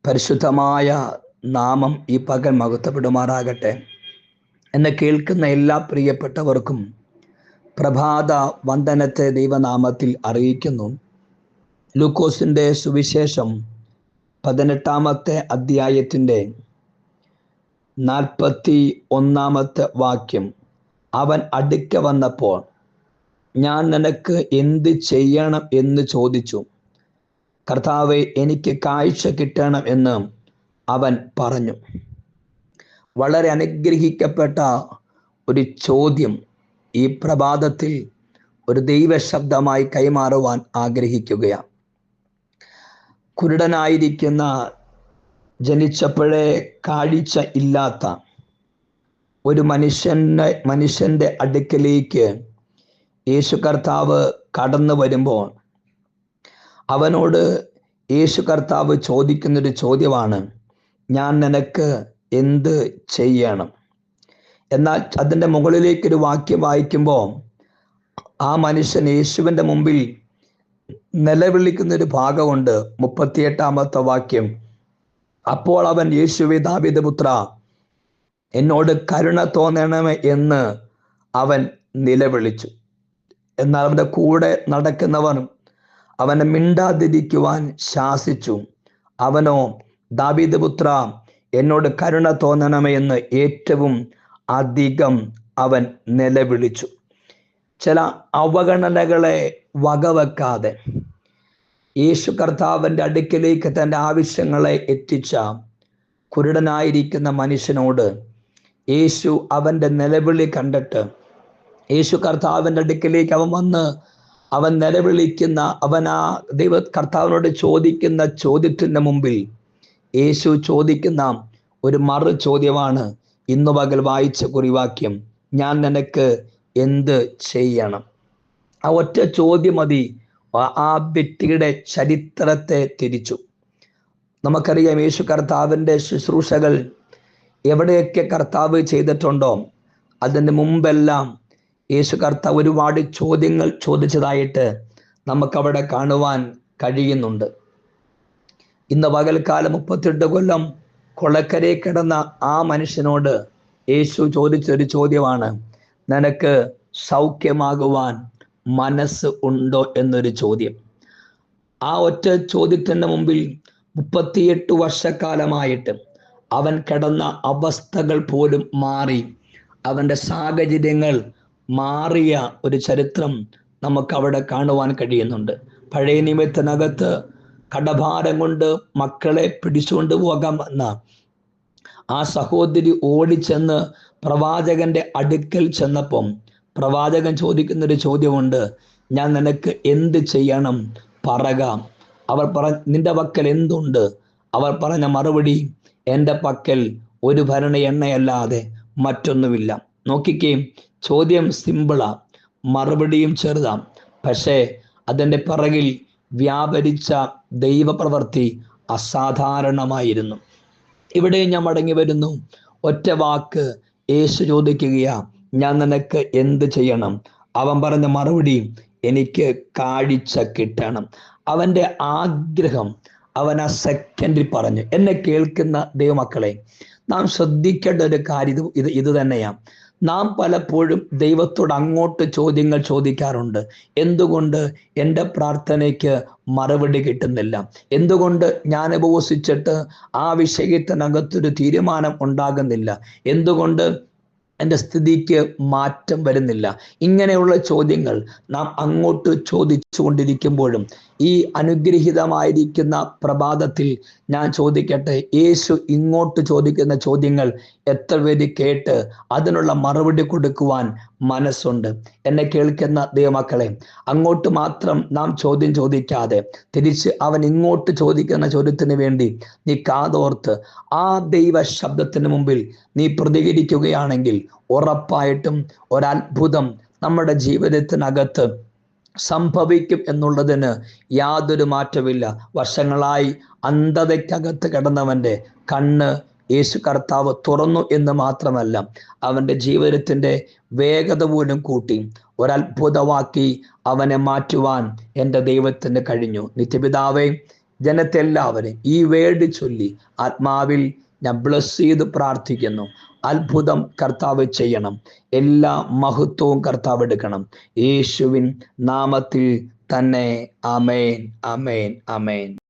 പരിശുദ്ധമായ നാമം ഈ പകൽ മഹത്വപ്പെടുമാറാകട്ടെ. എന്നെ കേൾക്കുന്ന എല്ലാ പ്രിയപ്പെട്ടവർക്കും പ്രഭാത വന്ദനത്തെ ദൈവനാമത്തിൽ അറിയിക്കുന്നു. ലൂക്കോസിൻ്റെ സുവിശേഷം 18 അധ്യായത്തിൻ്റെ 41 വാക്യം. അവൻ അടുക്ക വന്നപ്പോൾ ഞാൻ നിനക്ക് എന്ത് ചെയ്യണം എന്ന് ചോദിച്ചു. കർത്താവേ, എനിക്ക് കാഴ്ച കിട്ടണം എന്ന് അവൻ പറഞ്ഞു. വളരെ അനുഗ്രഹിക്കപ്പെട്ട ഒരു ചോദ്യം ഈ പ്രഭാതത്തിൽ ഒരു ദൈവശബ്ദമായി കൈമാറുവാൻ ആഗ്രഹിക്കുകയാണ്. കുരുടനായിരിക്കുന്ന, ജനിച്ചപ്പോഴേ കാഴ്ച ഇല്ലാത്ത ഒരു മനുഷ്യൻ്റെ അടുക്കലേക്ക് യേശു കർത്താവ് കടന്നു വരുമ്പോൾ അവനോട് യേശു കർത്താവ് ചോദിക്കുന്നൊരു ചോദ്യമാണ്, ഞാൻ നിനക്ക് എന്ത് ചെയ്യണം? എന്നാൽ അതിൻ്റെ മുകളിലേക്കൊരു വാക്യം വായിക്കുമ്പോൾ ആ മനുഷ്യൻ യേശുവിൻ്റെ മുമ്പിൽ നിലവിളിക്കുന്നൊരു ഭാഗമുണ്ട്. 38 വാക്യം. അപ്പോൾ അവൻ, യേശുവേ, ദാവീദ് പുത്ര, എന്നോട് കരുണ തോന്നണമേ എന്ന് അവൻ നിലവിളിച്ചു. എന്നാൽ അവൻ്റെ കൂടെ നടക്കുന്നവർ അവനെ മിണ്ടാതിരിക്കുവാൻ ശാസിച്ചു. അവനോ, ദാവീദ് പുത്ര, എന്നോട് കരുണ തോന്നണമേ എന്ന് ഏറ്റവും അധികം അവൻ നിലവിളിച്ചു. ചില അവഗണനകളെ വകവെക്കാതെ യേശു കർത്താവിൻ്റെ അടുക്കിലേക്ക് തൻ്റെ ആവശ്യങ്ങളെ എത്തിച്ച കുരുടനായിരിക്കുന്ന മനുഷ്യനോട് യേശു അവൻ്റെ നിലവിളി കണ്ടിട്ട് യേശു കർത്താവിൻ്റെ അടുക്കിലേക്ക് അവൻ വന്ന് അവൻ നിലവിളിക്കുന്ന, അവൻ ആ ദൈവ കർത്താവിനോട് ചോദിക്കുന്ന ചോദ്യത്തിൻ്റെ മുമ്പിൽ യേശു ചോദിക്കുന്ന ഒരു മറു ചോദ്യമാണ് ഇന്നു പകൽ വായിച്ച കുറിവാക്യം, ഞാൻ നിനക്ക് എന്ത് ചെയ്യണം? ആ ഒറ്റ ചോദ്യം മതി ആ വ്യക്തിയുടെ ചരിത്രത്തെ തിരിച്ചു. നമുക്കറിയാം, യേശു കർത്താവിൻ്റെ ശുശ്രൂഷകൾ എവിടെയൊക്കെ കർത്താവ് ചെയ്തിട്ടുണ്ടോ അതിന് മുമ്പെല്ലാം യേശു കർത്താവ് ഒരുപാട് ചോദ്യങ്ങൾ ചോദിച്ചതായിട്ട് നമുക്കവിടെ കാണുവാൻ കഴിയുന്നുണ്ട്. ഇന്ന് പകൽക്കാലം 38 കൊല്ലം കൊളക്കരെ കിടന്ന ആ മനുഷ്യനോട് യേശു ചോദിച്ചൊരു ചോദ്യമാണ്, നിനക്ക് സൗഖ്യമാകുവാൻ മനസ്സ് ഉണ്ടോ എന്നൊരു ചോദ്യം. ആ ഒറ്റ ചോദ്യത്തിൻ്റെ മുമ്പിൽ 38 വർഷക്കാലമായിട്ട് അവൻ കിടന്ന അവസ്ഥകൾ പോലും മാറി, അവൻ്റെ സാഹചര്യങ്ങൾ മാറിയ ഒരു ചരിത്രം നമുക്കവിടെ കാണുവാൻ കഴിയുന്നുണ്ട്. പഴയ നിയമത്തിനകത്ത് കടഭാരം കൊണ്ട് മക്കളെ പിടിച്ചുകൊണ്ട് പോകാൻ വന്ന ആ സഹോദരി ഓടിച്ചെന്ന് പ്രവാചകന്റെ അടുക്കൽ ചെന്നപ്പം പ്രവാചകൻ ചോദിക്കുന്നൊരു ചോദ്യമുണ്ട്, ഞാൻ നിനക്ക് എന്ത് ചെയ്യണം പറക. അവർ നിന്റെ പക്കൽ എന്തുണ്ട്? അവർ പറഞ്ഞ മറുപടി, എൻ്റെ പക്കൽ ഒരു ഭരണ എണ്ണയല്ലാതെ മറ്റൊന്നുമില്ല. നോക്കിക്കേ, ചോദ്യം സിമ്പിളാ, മറുപടിയും ചെറുതാം, പക്ഷേ അതിൻ്റെ പിറകിൽ വ്യാപരിച്ച ദൈവപ്രവൃത്തി അസാധാരണമായിരുന്നു. ഇവിടെ ഞാൻ മടങ്ങി വരുന്നു. ഒറ്റ വാക്ക് യേശു ചോദിക്കുകയാ, ഞാൻ നിനക്ക് എന്ത് ചെയ്യണം? അവൻ പറഞ്ഞ മറുപടി, എനിക്ക് കാഴ്ച കിട്ടണം. അവൻ്റെ ആഗ്രഹം അവൻ ആ സെക്കൻഡിൽ പറഞ്ഞു. എന്നെ കേൾക്കുന്ന ദൈവമക്കളെ, നാം ശ്രദ്ധിക്കേണ്ട ഒരു കാര്യം ഇത് തന്നെയാണ്. നാം പലപ്പോഴും ദൈവത്തോട് അങ്ങോട്ട് ചോദ്യങ്ങൾ ചോദിക്കാറുണ്ട്. എന്തുകൊണ്ട് എൻ്റെ പ്രാർത്ഥനയ്ക്ക് മറുപടി കിട്ടുന്നില്ല? എന്തുകൊണ്ട് ഞാൻ ഉപവസിച്ചിട്ട് ആ വിഷയത്തിനകത്തൊരു തീരുമാനം ഉണ്ടാകുന്നില്ല? എന്തുകൊണ്ട് എൻ്റെ സ്ഥിതിക്ക് മാറ്റം വരുന്നില്ല? ഇങ്ങനെയുള്ള ചോദ്യങ്ങൾ നാം അങ്ങോട്ട് ചോദിച്ചു കൊണ്ടിരിക്കുമ്പോഴും ഈ അനുഗ്രഹീതമായിരിക്കുന്ന പ്രഭാതത്തിൽ ഞാൻ ചോദിക്കട്ടെ, യേശു ഇങ്ങോട്ട് ചോദിക്കുന്ന ചോദ്യങ്ങൾ എത്ര പേര് കേട്ട് അതിനുള്ള മറുപടി കൊടുക്കുവാൻ മനസ്സുണ്ട്? എന്നെ കേൾക്കുന്ന ദൈവമക്കളെ, അങ്ങോട്ട് മാത്രം നാം ചോദ്യം ചോദിക്കാതെ തിരിച്ച് അവൻ ഇങ്ങോട്ട് ചോദിക്കുന്ന ചോദ്യത്തിന് വേണ്ടി നീ കാതോർത്ത് ആ ദൈവ ശബ്ദത്തിന് മുമ്പിൽ നീ പ്രതികരിക്കുകയാണെങ്കിൽ ഉറപ്പായിട്ടും ഒരത്ഭുതം നമ്മുടെ ജീവിതത്തിനകത്ത് സംഭവിക്കും എന്നുള്ളതിന് യാതൊരു മാറ്റമില്ല. വർഷങ്ങളായി അന്ധതയ്ക്കകത്ത് കിടന്നവൻ്റെ കണ്ണ് യേശു കർത്താവ് തുറന്നു എന്ന് മാത്രമല്ല, അവൻ്റെ ജീവിതത്തിൻ്റെ വേഗത പോലും കൂട്ടി ഒരത്ഭുതമാക്കി അവനെ മാറ്റുവാൻ എൻ്റെ ദൈവത്തിന് കഴിഞ്ഞു. നിത്യപിതാവേ, ജനത്തെ എല്ലാവരും ഈ വേർഡ് ചൊല്ലി ആത്മാവിൽ ഞാൻ ബ്ലസ് ചെയ്ത് പ്രാർത്ഥിക്കുന്നു. അത്ഭുതം കർത്താവ് ചെയ്യണം. എല്ലാ മഹത്വവും കർത്താവ് എടുക്കണം. യേശുവിൻ നാമത്തിൽ തന്നെ. ആമേൻ, ആമേൻ, ആമേൻ.